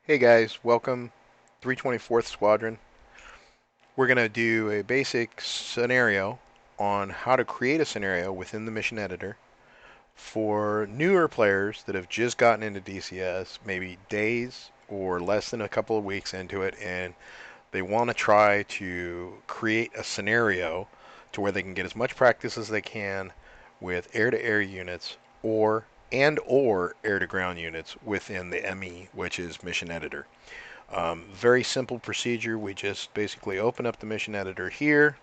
Hey guys, welcome 324th Squadron. We're going to do a basic scenario on how to create a scenario within the mission editor for newer players that have just gotten into DCS, maybe days or less than a couple of weeks into it, and they want to try to create a scenario to where they can get as much practice as they can with air-to-air units or air-to-ground units within the ME, which is Mission Editor. Very simple procedure. We just basically open up the mission editor here,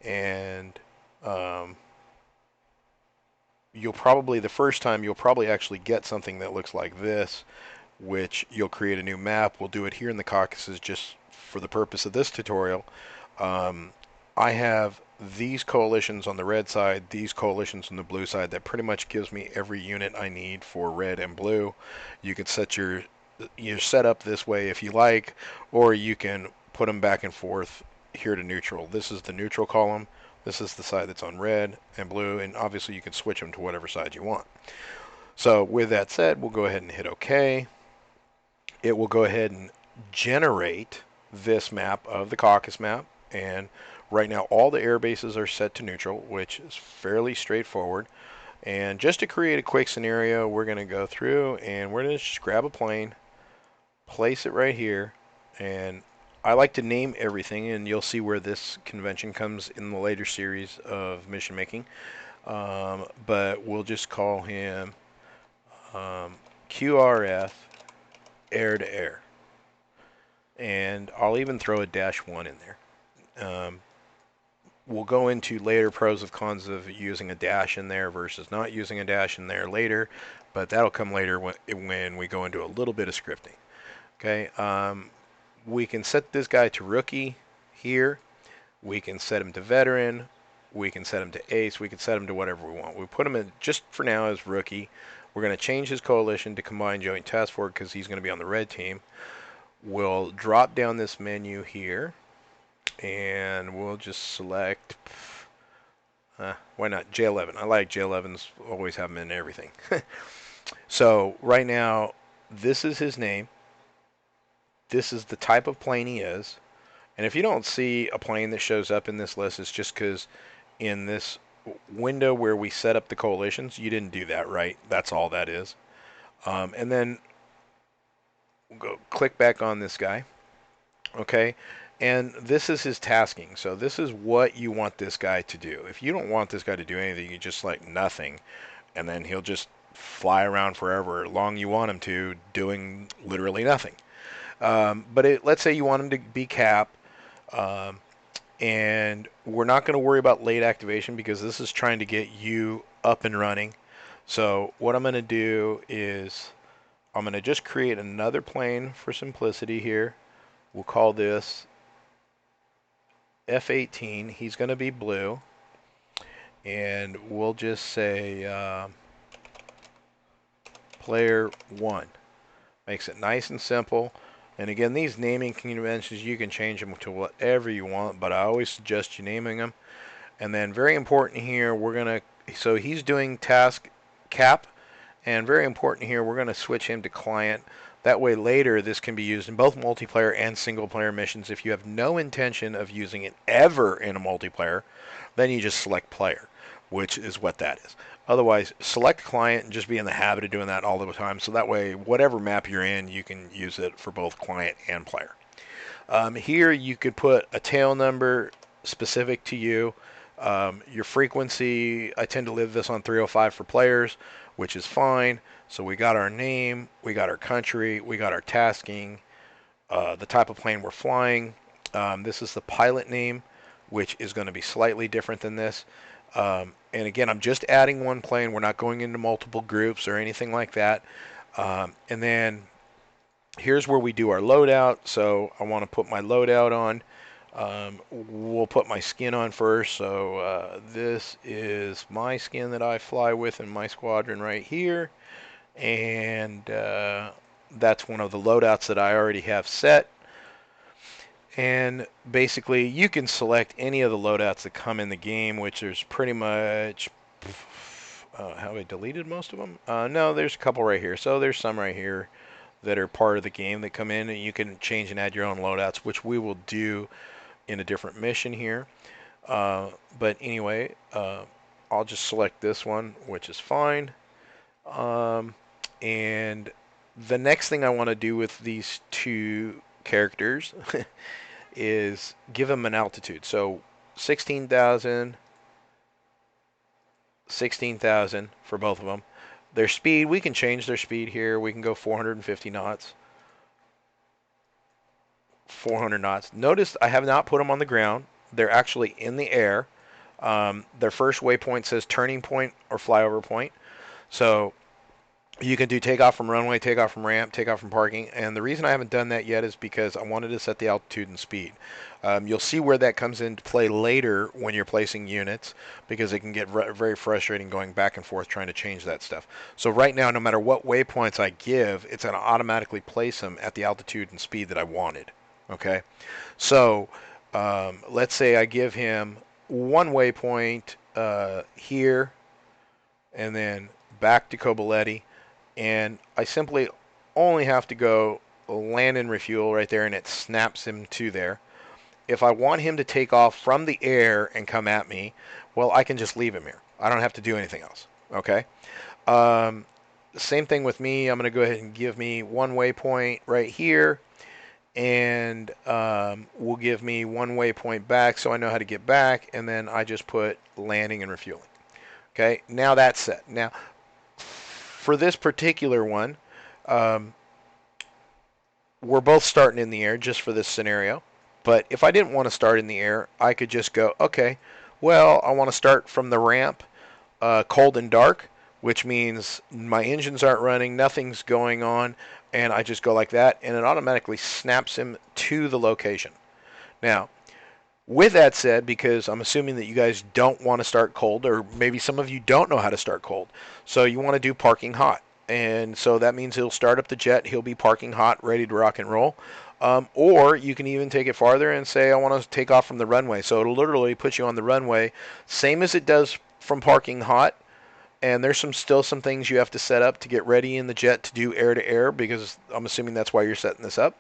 and um, the first time, you'll probably actually get something that looks like this, which you'll create a new map. We'll do it here in the Caucasus just for the purpose of this tutorial. Um, I have these coalitions on the red side, these coalitions on the blue side. That pretty much gives me every unit I need for red and blue. You can set your setup this way if you like, or you can put them back and forth here to neutral. This is the neutral column. This is the side that's on red and blue, and obviously you can switch them to whatever side you want. So with that said, we'll go ahead and hit OK. It will go ahead and generate this map of the Caucasus map, and right now all the air bases are set to neutral, which is fairly straightforward. And just to create a quick scenario, we're going to go through and we're going to just grab a plane, place it right here, and I like to name everything, and you'll see where this convention comes in the later series of mission making. But we'll just call him QRF air to air, and I'll even throw a -1 in there. We'll go into later pros of cons of using a dash in there versus not using a dash in there later, but that'll come later when we go into a little bit of scripting. Okay, we can set this guy to rookie here. We can set him to veteran. We can set him to ace. We can set him to whatever we want. We put him in just for now as rookie. We're going to change his coalition to Combined Joint Task Force because he's going to be on the red team. We'll drop down this menu here, and we'll just select, why not, J11. I like J11s, always have them in everything. So right now, this is his name. This is the type of plane he is. And if you don't see a plane that shows up in this list, it's just because in this window where we set up the coalitions, you didn't do that right. That's all that is. And then we'll go click back on this guy. Okay. And this is his tasking. So this is what you want this guy to do. If you don't want this guy to do anything, you just select nothing. And then he'll just fly around forever long you want him to, doing literally nothing. But let's say you want him to be cap, and we're not going to worry about late activation because this is trying to get you up and running. So what I'm going to do is I'm going to just create another plane for simplicity here. We'll call this F-18. He's going to be blue, and we'll just say player 1. Makes it nice and simple. And again, these naming conventions, you can change them to whatever you want, but I always suggest you naming them. And then very important here, so he's doing task cap, and very important here, we're going to switch him to client. That way later, this can be used in both multiplayer and single player missions. If you have no intention of using it ever in a multiplayer, then you just select player, which is what that is. Otherwise, select client and just be in the habit of doing that all the time. So that way, whatever map you're in, you can use it for both client and player. Here, you could put a tail number specific to you. Your frequency, I tend to leave this on 305 for players, which is fine. So we got our name, we got our country, we got our tasking, the type of plane we're flying. This is the pilot name, which is going to be slightly different than this. And again, I'm just adding one plane. We're not going into multiple groups or anything like that. And then here's where we do our loadout. So I want to put my loadout on. We'll put my skin on first. So this is my skin that I fly with in my squadron right here. And that's one of the loadouts that I already have set. And basically, you can select any of the loadouts that come in the game, which there's pretty much. Have I deleted most of them? No, there's a couple right here. So there's some right here that are part of the game that come in, and you can change and add your own loadouts, which we will do in a different mission here. But anyway, I'll just select this one, which is fine. And the next thing I want to do with these two characters is give them an altitude. So 16,000, 16,000 for both of them. Their speed, we can change their speed here. We can go 450 knots. 400 knots. Notice I have not put them on the ground. They're actually in the air. Their first waypoint says turning point or flyover point. So you can do takeoff from runway, takeoff from ramp, takeoff from parking. And the reason I haven't done that yet is because I wanted to set the altitude and speed. You'll see where that comes into play later when you're placing units, because it can get very frustrating going back and forth trying to change that stuff. So right now, no matter what waypoints I give, it's going to automatically place them at the altitude and speed that I wanted. Okay, so let's say I give him one waypoint here, and then back to Kobuleti, and I simply only have to go land and refuel right there, and it snaps him to there. If I want him to take off from the air and come at me, well, I can just leave him here. I don't have to do anything else. Okay. Same thing with me. I'm going to go ahead and give me one waypoint right here, and will give me one waypoint back so I know how to get back, and then I just put landing and refueling. Okay, now that's set. Now, for this particular one, we're both starting in the air just for this scenario. But if I didn't want to start in the air, I could just go, okay, well, I want to start from the ramp, cold and dark, which means my engines aren't running, nothing's going on, and I just go like that, and it automatically snaps him to the location. Now, with that said, because I'm assuming that you guys don't want to start cold, or maybe some of you don't know how to start cold, so you want to do parking hot. And so that means he'll start up the jet, he'll be parking hot, ready to rock and roll. Or you can even take it farther and say, I want to take off from the runway. So it'll literally put you on the runway, same as it does from parking hot. And there's still some things you have to set up to get ready in the jet to do air-to-air, because I'm assuming that's why you're setting this up.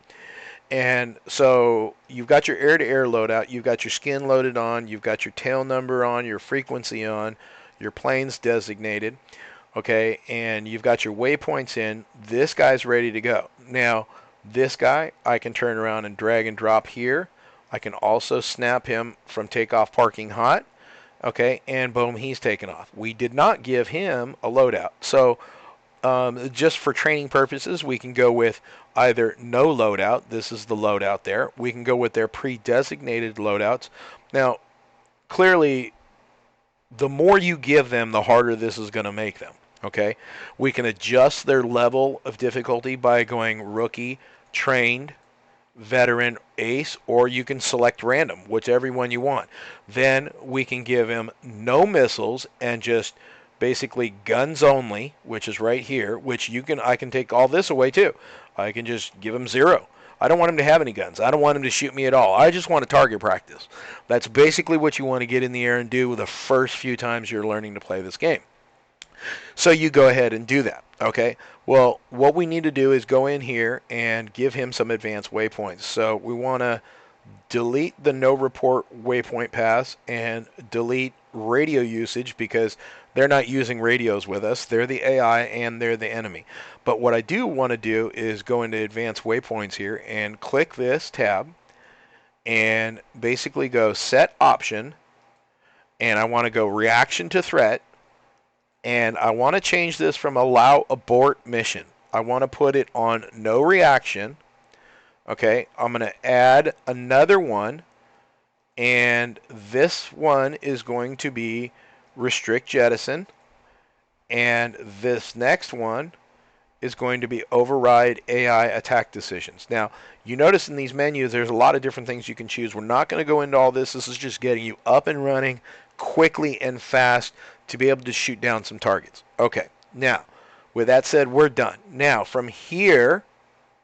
And so you've got your air-to-air loadout, you've got your skin loaded on, you've got your tail number on, your frequency on, your planes designated, okay, and you've got your waypoints in. This guy's ready to go. Now, this guy, I can turn around and drag and drop here. I can also snap him from takeoff parking hot. Okay, and boom, he's taken off. We did not give him a loadout. So just for training purposes, we can go with either no loadout. This is the loadout there. We can go with their pre-designated loadouts. Now, clearly, the more you give them, the harder this is going to make them. Okay, we can adjust their level of difficulty by going rookie, trained, veteran, ace, or you can select random, whichever one you want. Then we can give him no missiles and just basically guns only, which is right here, which I can take all this away too. I can just give him 0. I don't want him to have any guns. I don't want him to shoot me at all. I just want to target practice. That's basically what you want to get in the air and do the first few times you're learning to play this game. So you go ahead and do that, okay? Well, what we need to do is go in here and give him some advanced waypoints. So we want to delete the no report waypoint pass and delete radio usage, because they're not using radios with us. They're the AI and they're the enemy. But what I do want to do is go into advanced waypoints here and click this tab and basically go set option, and I want to go reaction to threat. And I want to change this from allow abort mission. I want to put it on no reaction. Okay, I'm going to add another one. And this one is going to be restrict jettison. And this next one is going to be override AI attack decisions. Now, you notice in these menus, there's a lot of different things you can choose. We're not going to go into all this. This is just getting you up and running quickly and fast to be able to shoot down some targets. Okay, now, with that said, we're done. Now, from here,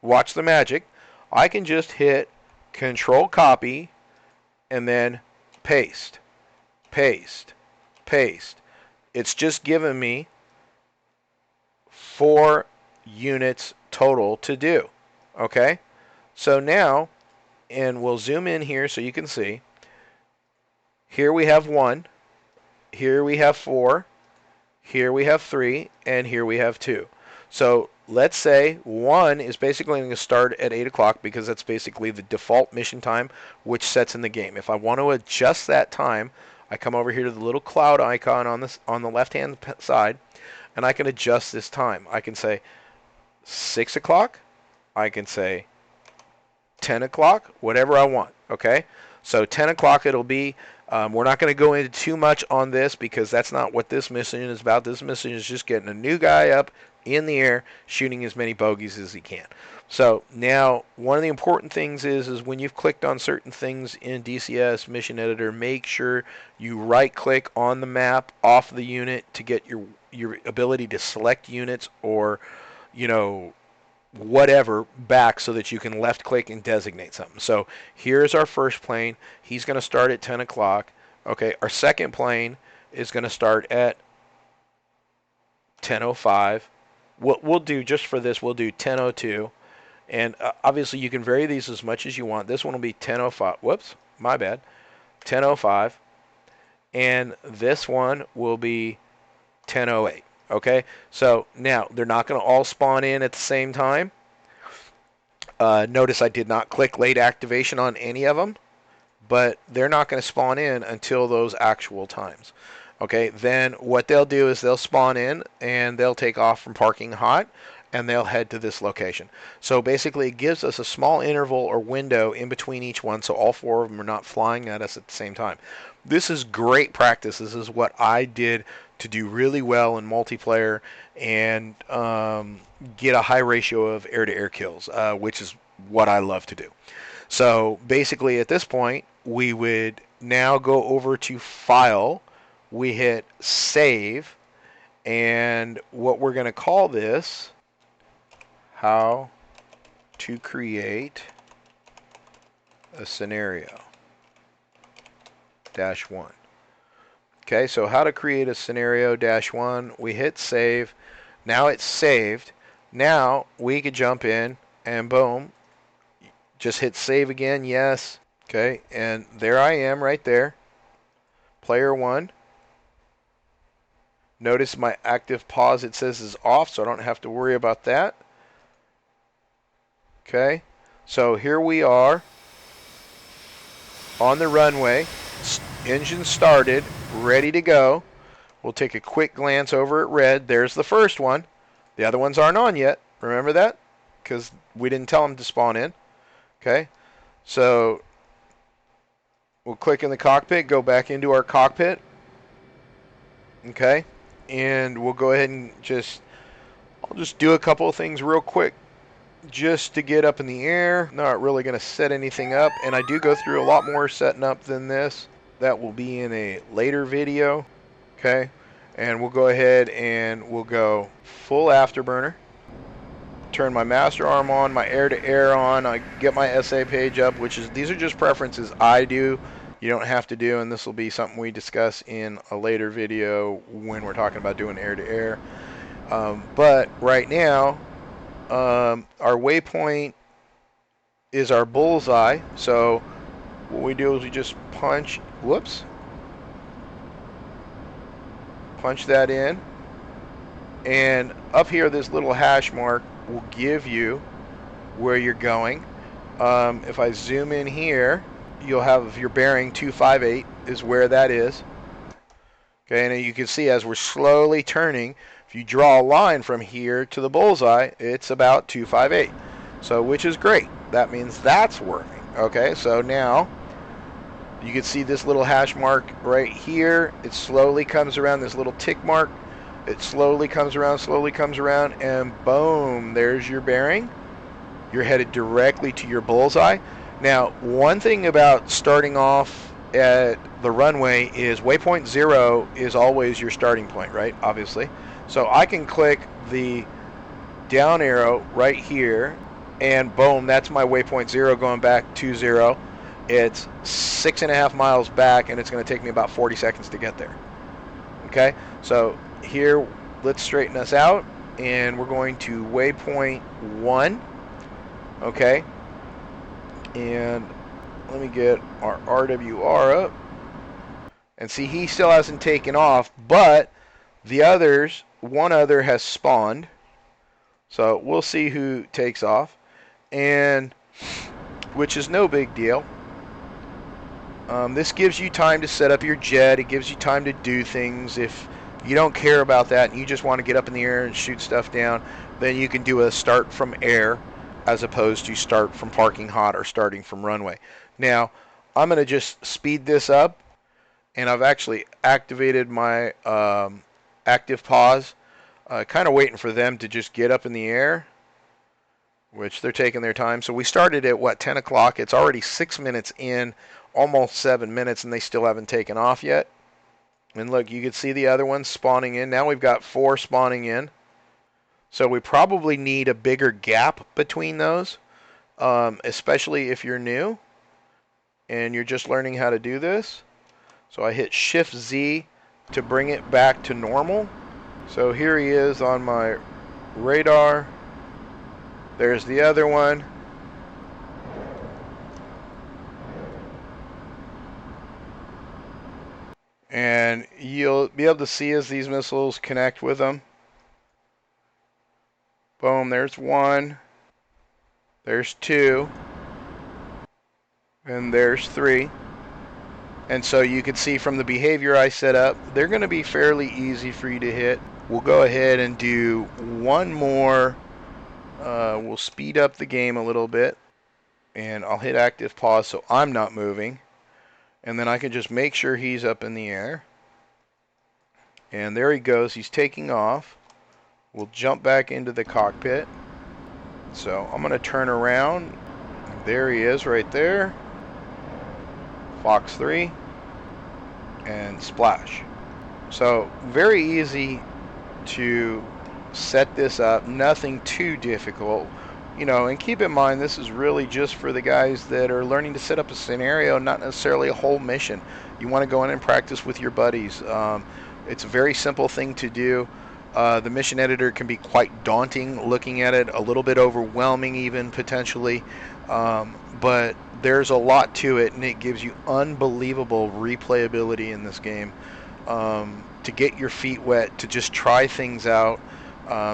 watch the magic. I can just hit Control Copy and then paste, paste, paste. It's just given me 4 units total to do. Okay, so now, and we'll zoom in here so you can see. Here we have 1, here we have 4, here we have 3, and here we have 2. So let's say 1 is basically going to start at 8 o'clock because that's basically the default mission time which sets in the game. If I want to adjust that time, I come over here to the little cloud icon on the left hand side, and I can adjust this time. I can say 6 o'clock, I can say 10 o'clock, whatever I want. Okay, so 10 o'clock it'll be. We're not going to go into too much on this because that's not what this mission is about. This mission is just getting a new guy up in the air, shooting as many bogeys as he can. So now, one of the important things is when you've clicked on certain things in DCS Mission Editor, make sure you right-click on the map off the unit to get your ability to select units or, you know, whatever back so that you can left click and designate something. So here's our first plane. He's going to start at 10 o'clock. Okay, our second plane is going to start at 10:05. What we'll do just for this, we'll do 10:02. And obviously you can vary these as much as you want. This one will be 10:05. Whoops, my bad. 10:05. And this one will be 10:08. Okay, so now they're not going to all spawn in at the same time. Notice I did not click late activation on any of them, but they're not going to spawn in until those actual times. Okay, then what they'll do is they'll spawn in and they'll take off from parking hot and they'll head to this location. So basically it gives us a small interval or window in between each one so all 4 of them are not flying at us at the same time. This is great practice. This is what I did to do really well in multiplayer and get a high ratio of air-to-air kills, which is what I love to do. So basically at this point, we would now go over to File. We hit Save, and what we're going to call this, How to Create a Scenario -1. Okay, so how to create a scenario -1. We hit save. Now it's saved. Now we could jump in and boom, just hit save again. Yes. Okay, and there I am right there. Player 1. Notice my active pause, it says, is off, so I don't have to worry about that. Okay, so here we are on the runway. Engine started, ready to go. We'll take a quick glance over at red. There's the first one. The other ones aren't on yet. Remember that? Because we didn't tell them to spawn in. Okay, so we'll click in the cockpit, go back into our cockpit. Okay, and we'll go ahead and I'll just do a couple of things real quick just to get up in the air. Not really going to set anything up, and I do go through a lot more setting up than this. That will be in a later video. Okay, and we'll go ahead and we'll go full afterburner. Turn my master arm on, my air-to-air on. I get my SA page up, these are just preferences I do. You don't have to do, and this will be something we discuss in a later video when we're talking about doing air-to-air. But right now, our waypoint is our bullseye. So what we do is we just punch that in, and up here this little hash mark will give you where you're going. If I zoom in here, you'll have your bearing 258 is where that is. Okay, and you can see as we're slowly turning, if you draw a line from here to the bullseye, it's about 258. So, which is great. That means that's working. Okay, so now you can see this little hash mark right here. It slowly comes around, this little tick mark. It slowly comes around, and boom, there's your bearing. You're headed directly to your bullseye. Now, one thing about starting off at the runway is waypoint 0 is always your starting point, right? Obviously. So I can click the down arrow right here, and boom, that's my waypoint 0 going back to 0. It's 6.5 miles back, and it's going to take me about 40 seconds to get there. Okay, so here, let's straighten us out, and we're going to waypoint 1. Okay, and let me get our RWR up, and see, he still hasn't taken off, but the others, one other has spawned, so we'll see who takes off, and which is no big deal. This gives you time to set up your jet. It gives you time to do things. If you don't care about that and you just want to get up in the air and shoot stuff down, then you can do a start from air as opposed to start from parking hot or starting from runway. Now, I'm going to just speed this up, and I've actually activated my active pause, kind of waiting for them to just get up in the air, which they're taking their time. So we started at, what, 10 o'clock? It's already 6 minutes in, almost 7 minutes, and they still haven't taken off yet. And look, you can see the other ones spawning in. Now we've got 4 spawning in. So we probably need a bigger gap between those, especially if you're new and you're just learning how to do this. So I hit Shift Z to bring it back to normal. So here he is on my radar. There's the other one. And you'll be able to see as these missiles connect with them. Boom, there's 1. There's 2. And there's 3. And so you can see from the behavior I set up, they're going to be fairly easy for you to hit. We'll go ahead and do one more. We'll speed up the game a little bit. And I'll hit active pause so I'm not moving. And then I can just make sure he's up in the air. And there he goes. He's taking off. We'll jump back into the cockpit. So I'm going to turn around. There he is right there. Fox 3. And splash. So very easy to set this up. Nothing too difficult. You know, and keep in mind, this is really just for the guys that are learning to set up a scenario, not necessarily a whole mission. You want to go in and practice with your buddies. It's a very simple thing to do. The mission editor can be quite daunting looking at it, a little bit overwhelming even potentially, but there's a lot to it, and it gives you unbelievable replayability in this game, to get your feet wet, to just try things out.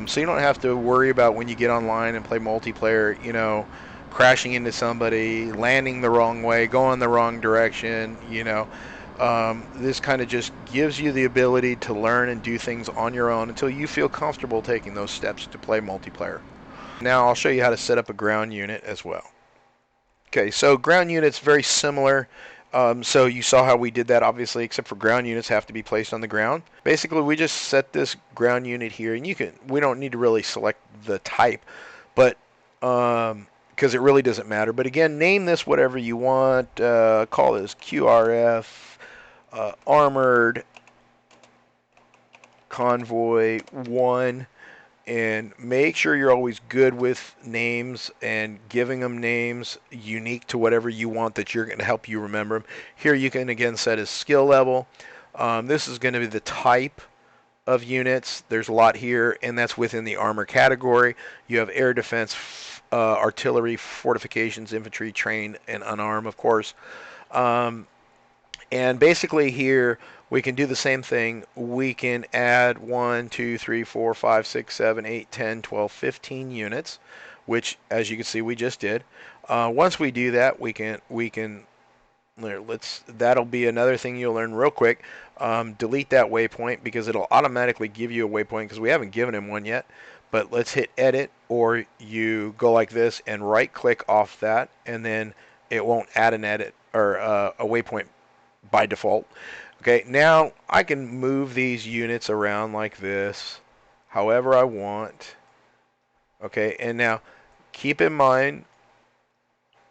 So you don't have to worry about when you get online and play multiplayer, you know, crashing into somebody, landing the wrong way, going the wrong direction, you know. This kind of just gives you the ability to learn and do things on your own until you feel comfortable taking those steps to play multiplayer. Now I'll show you how to set up a ground unit as well. Okay, so ground unit's very similar. So you saw how we did that, obviously, except for ground units have to be placed on the ground. Basically, we just set this ground unit here, and we don't need to really select the type, but because it really doesn't matter. But again, name this whatever you want. Call this QRF, Armored Convoy 1. And make sure you're always good with names and giving them names unique to whatever you want that you're going to help you remember them. Here you can again set his skill level. This is going to be the type of units. There's a lot here, and that's within the armor category. You have air defense, artillery, fortifications, infantry, trained, and unarmed, of course. And basically here we can do the same thing. We can add 1, 2, 3, 4, 5, 6, 7, 8, 10, 12, 15 units, which, as you can see, we just did. Once we do that, that'll be another thing you'll learn real quick. Delete that waypoint because it'll automatically give you a waypoint because we haven't given him one yet. But let's hit edit, or you go like this and right click off that, and then it won't add an edit or a waypoint by default. Okay, now I can move these units around like this however I want. Okay, and now keep in mind,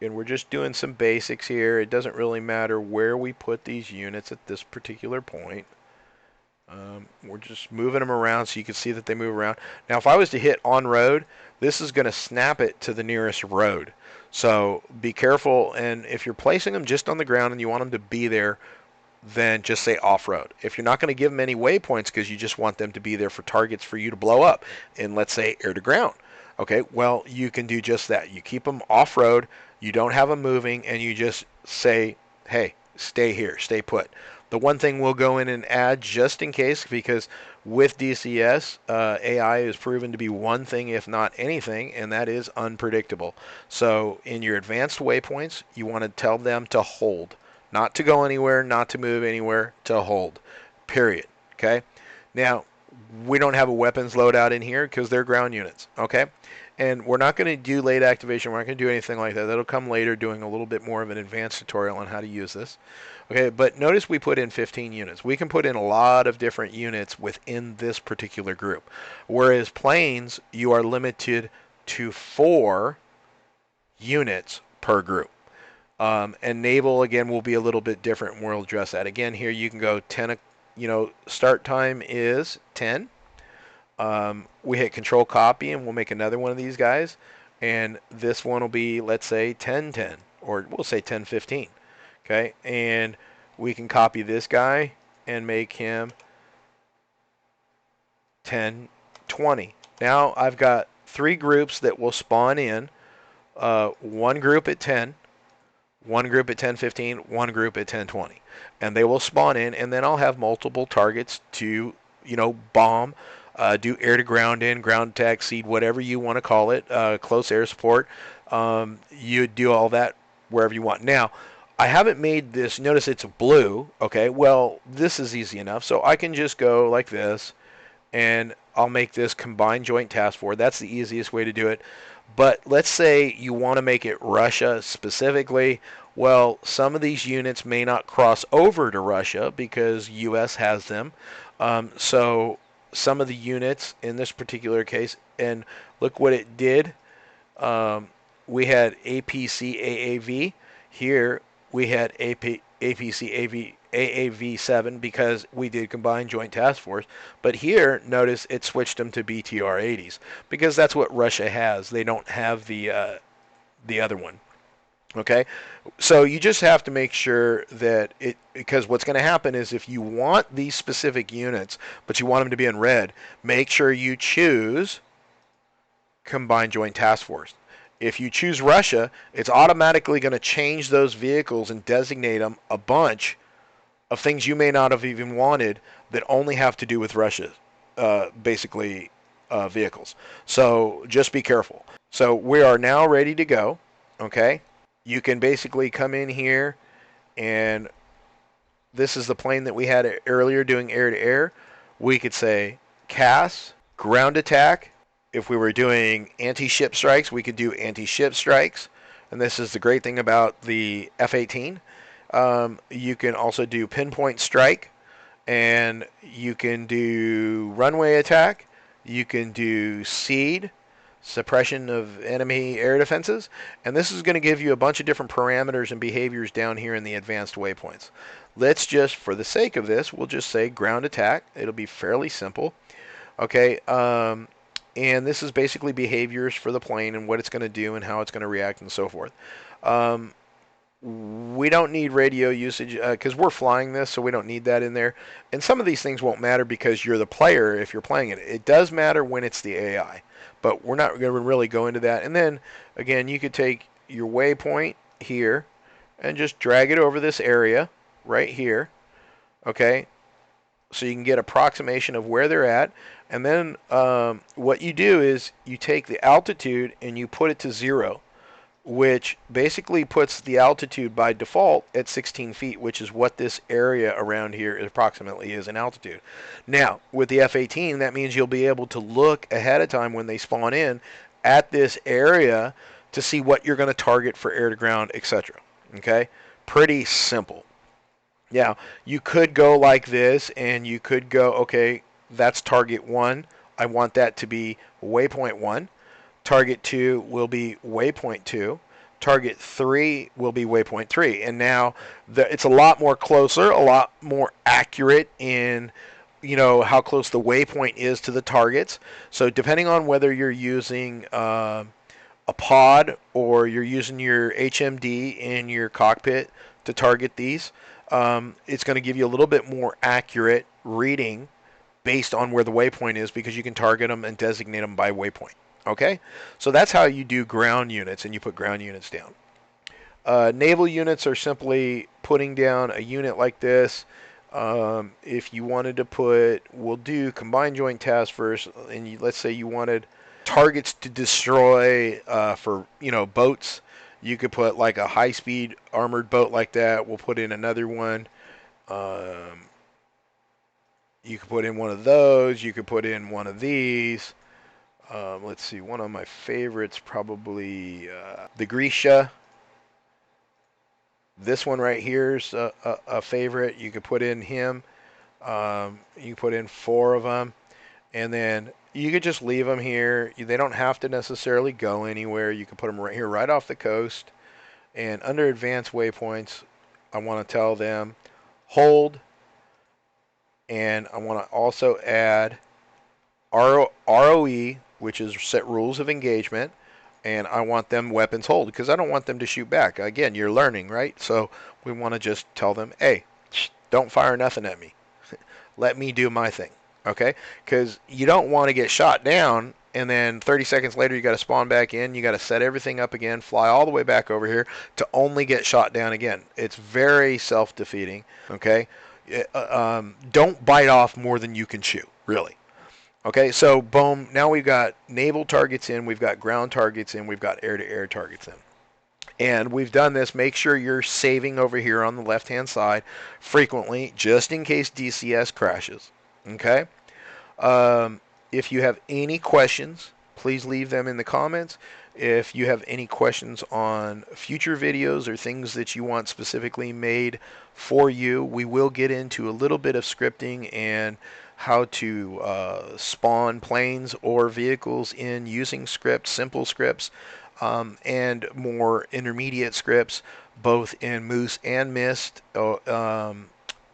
and we're just doing some basics here, it doesn't really matter where we put these units at this particular point. We're just moving them around so you can see that they move around. Now if I was to hit on road, this is going to snap it to the nearest road. So be careful, and if you're placing them just on the ground and you want them to be there, then just say off-road. If you're not going to give them any waypoints because you just want them to be there for targets for you to blow up in, let's say, air to ground, okay, well, you can do just that. You keep them off-road, you don't have them moving, and you just say, hey, stay here, stay put. The one thing we'll go in and add just in case, because with DCS, AI is proven to be one thing, if not anything, and that is unpredictable. So in your advanced waypoints, you want to tell them to hold. Not to go anywhere, not to move anywhere, to hold. Period. Okay? Now, we don't have a weapons loadout in here because they're ground units. Okay? And we're not going to do late activation. We're not going to do anything like that. That'll come later, doing a little bit more of an advanced tutorial on how to use this. Okay, but notice we put in 15 units. We can put in a lot of different units within this particular group. Whereas planes, you are limited to 4 units per group. And naval, again, will be a little bit different, and we'll address that. Again, here you can go 10, start time is 10. We hit control copy, and we'll make another one of these guys. And this one will be, let's say, 10-10, or we'll say 10-15. Okay, and we can copy this guy and make him 10-20. Now I've got 3 groups that will spawn in. One group at 10. One group at 10-15, one group at 10-20. And they will spawn in, and then I'll have multiple targets to, bomb, do air to ground in, ground attack, seed, whatever you want to call it, close air support. You do all that wherever you want. Now, I haven't made this, notice it's blue, okay, well, this is easy enough, so I can just go like this, and I'll make this combined joint task force. That's the easiest way to do it. But let's say you want to make it Russia specifically. Well, some of these units may not cross over to Russia because U.S. has them. So some of the units in this particular case, and look what it did. We had APC AAV. Here we had APC AAV7 because we did combined joint task force. But here, notice it switched them to BTR-80s because that's what Russia has. They don't have the other one. Okay, so you just have to make sure that because what's going to happen is if you want these specific units, but you want them to be in red, make sure you choose combined joint task force. If you choose Russia, it's automatically going to change those vehicles and designate them a bunch of things you may not have even wanted that only have to do with Russia, basically vehicles. So just be careful. So we are now ready to go. Okay, you can basically come in here, and this is the plane that we had earlier doing air to air. We could say CAS, ground attack. If we were doing anti-ship strikes, we could do anti-ship strikes. And this is the great thing about the F-18. You can also do pinpoint strike, and you can do runway attack. You can do seed, suppression of enemy air defenses. And this is going to give you a bunch of different parameters and behaviors down here in the advanced waypoints. Let's just, for the sake of this, we'll just say ground attack. It'll be fairly simple. Okay, and this is basically behaviors for the plane and what it's going to do and how it's going to react and so forth. We don't need radio usage because we're flying this, so we don't need that in there. And some of these things won't matter because you're the player if you're playing it. It does matter when it's the AI, but we're not going to really go into that. And then, again, you could take your waypoint here and just drag it over this area right here, okay? So you can get approximation of where they're at. And then what you do is you take the altitude and you put it to 0, which basically puts the altitude by default at 16 feet, which is what this area around here approximately is in altitude. Now, with the F-18, that means you'll be able to look ahead of time when they spawn in at this area to see what you're going to target for air-to-ground, etc. Okay? Pretty simple. Now, you could go like this, and you could go, okay, that's target 1. I want that to be waypoint 1. Target 2 will be waypoint 2. Target 3 will be waypoint 3. And now it's a lot more closer, a lot more accurate in, how close the waypoint is to the targets. So depending on whether you're using a pod or you're using your HMD in your cockpit to target these, it's going to give you a little bit more accurate reading based on where the waypoint is, because you can target them and designate them by waypoint. Okay, so that's how you do ground units, and you put ground units down. Naval units are simply putting down a unit like this. If you wanted to put, we'll do combined joint task first, and let's say you wanted targets to destroy for boats. You could put like a high-speed armored boat like that. We'll put in another one. You could put in one of those. You could put in one of these. Let's see, one of my favorites probably the Grisha. This one right here is a favorite. You could put in him. You put in 4 of them, and then you could just leave them here. They don't have to necessarily go anywhere. You can put them right here, right off the coast. And under advanced waypoints, I want to tell them hold, and I want to also add ROE, which is set rules of engagement, and I want them weapons hold, because I don't want them to shoot back. Again, you're learning, right? So we want to just tell them, hey, don't fire nothing at me. Let me do my thing, okay? Because you don't want to get shot down, and then 30 seconds later you got to spawn back in. You got to set everything up again, fly all the way back over here to only get shot down again. It's very self-defeating, okay? Don't bite off more than you can chew, really. Okay, so boom, now we've got naval targets in, we've got ground targets in, we've got air-to-air targets in. And we've done this. Make sure you're saving over here on the left-hand side frequently, just in case DCS crashes. Okay? If you have any questions, please leave them in the comments. If you have any questions on future videos or things that you want specifically made for you, we will get into a little bit of scripting and how to spawn planes or vehicles in using scripts, simple scripts, and more intermediate scripts, both in Moose and Mist.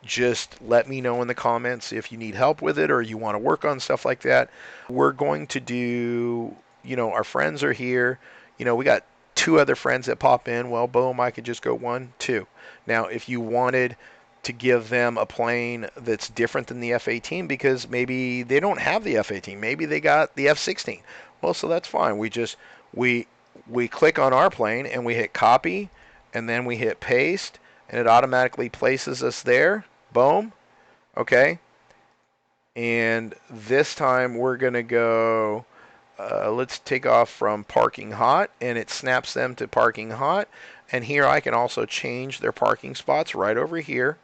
Just let me know in the comments if you need help with it or you want to work on stuff like that. We're going to do, our friends are here. We got 2 other friends that pop in. Well, boom, I could just go 1, 2. Now, if you wanted to give them a plane that's different than the F-18, because maybe they don't have the F-18, maybe they got the F-16. Well, so that's fine. We click on our plane and we hit copy, and then we hit paste, and it automatically places us there. Boom. Okay. And this time we're going to go, let's take off from parking hot, and it snaps them to parking hot. And here I can also change their parking spots right over here.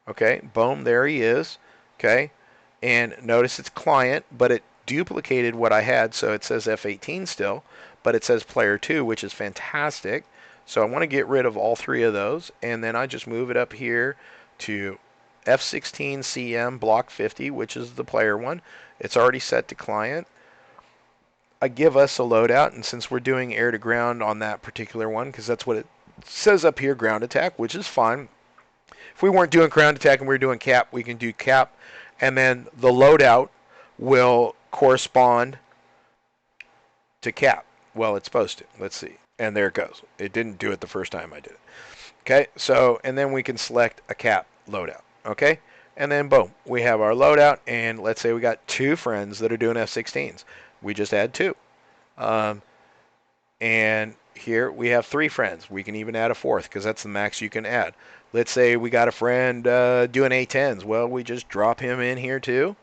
Okay, boom, there he is. Okay, and notice it's client, but it duplicated what I had, so it says F-18 still, but it says player 2, which is fantastic. So I want to get rid of all 3 of those, and then I just move it up here to F-16 CM block 50, which is the player one. It's already set to client. I give us a loadout, and since we're doing air to ground on that particular one, because that's what it says up here, ground attack, which is fine. If we weren't doing ground attack and we were doing cap, we can do cap, and then the loadout will correspond to cap. Well, it's supposed to. Let's see. And there it goes. It didn't do it the first time I did it. Okay, so, and then we can select a cap loadout. Okay, and then boom, we have our loadout, and let's say we got 2 friends that are doing F-16s. We just add 2. And here we have 3 friends. We can even add a 4th, because that's the max you can add. Let's say we got a friend doing A-10s. Well, we just drop him in here too,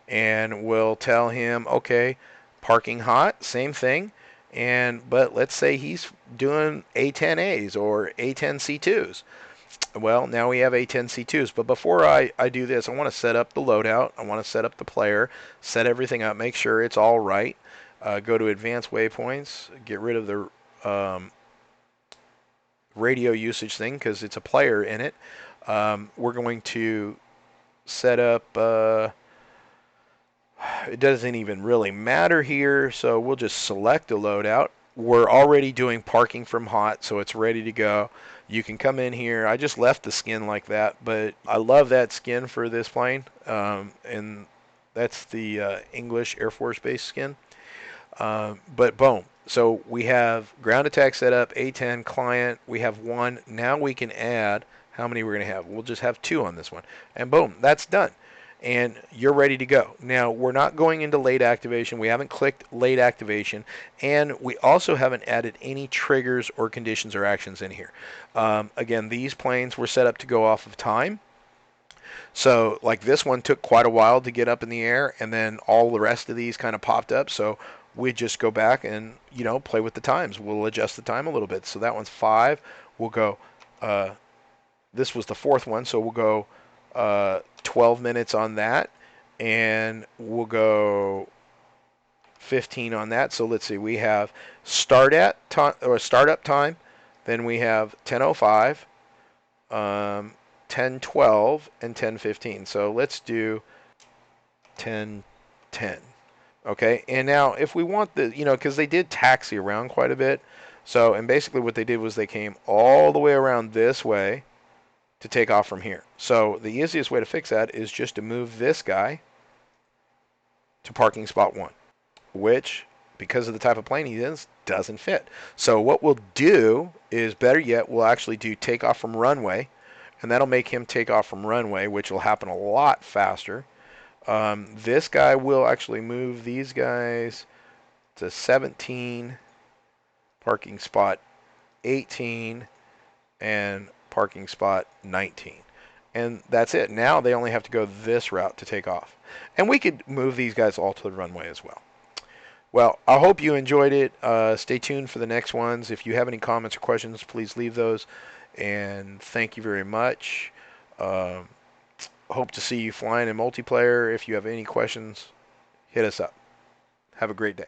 and we'll tell him, okay, parking hot, same thing. But let's say he's doing A-10As or A-10C2s. Well, now we have A-10C2s. But before I do this, I want to set up the loadout. I want to set up the player, set everything up, make sure it's all right. Go to advanced waypoints, get rid of the radio usage thing because it's a player in it. We're going to set up, it doesn't even really matter here, so we'll just select a loadout. We're already doing parking from hot, so it's ready to go. You can come in here. I just left the skin like that, but I love that skin for this plane, and that's the English Air Force Base skin. But boom. So we have ground attack set up, A-10 client. We have 1. Now we can add how many we're going to have. We'll just have 2 on this one. And boom, that's done. And you're ready to go. Now, we're not going into late activation. We haven't clicked late activation. And we also haven't added any triggers or conditions or actions in here. Again, these planes were set up to go off of time. So like this one took quite a while to get up in the air, and then all the rest of these kind of popped up. So we just go back and, you know, play with the times. We'll adjust the time a little bit. So that one's 5. We'll go, this was the 4th one, so we'll go 12 minutes on that, and we'll go 15 on that. So let's see, we have startup time, then we have 10:05, 10:12, and 10:15. So let's do 10:10. Okay, and now if we want the, you know, because they did taxi around quite a bit. So, and basically what they did was they came all the way around this way to take off from here. So the easiest way to fix that is just to move this guy to parking spot 1, which, because of the type of plane he is, doesn't fit. So what we'll do is, better yet, we'll actually do takeoff from runway, and that'll make him take off from runway, which will happen a lot faster. This guy will actually move these guys to 17, parking spot 18, and parking spot 19. And that's it. Now they only have to go this route to take off. And we could move these guys all to the runway as well. Well, I hope you enjoyed it. Stay tuned for the next ones. If you have any comments or questions, please leave those. And thank you very much. Hope to see you flying in multiplayer. If you have any questions, hit us up. Have a great day.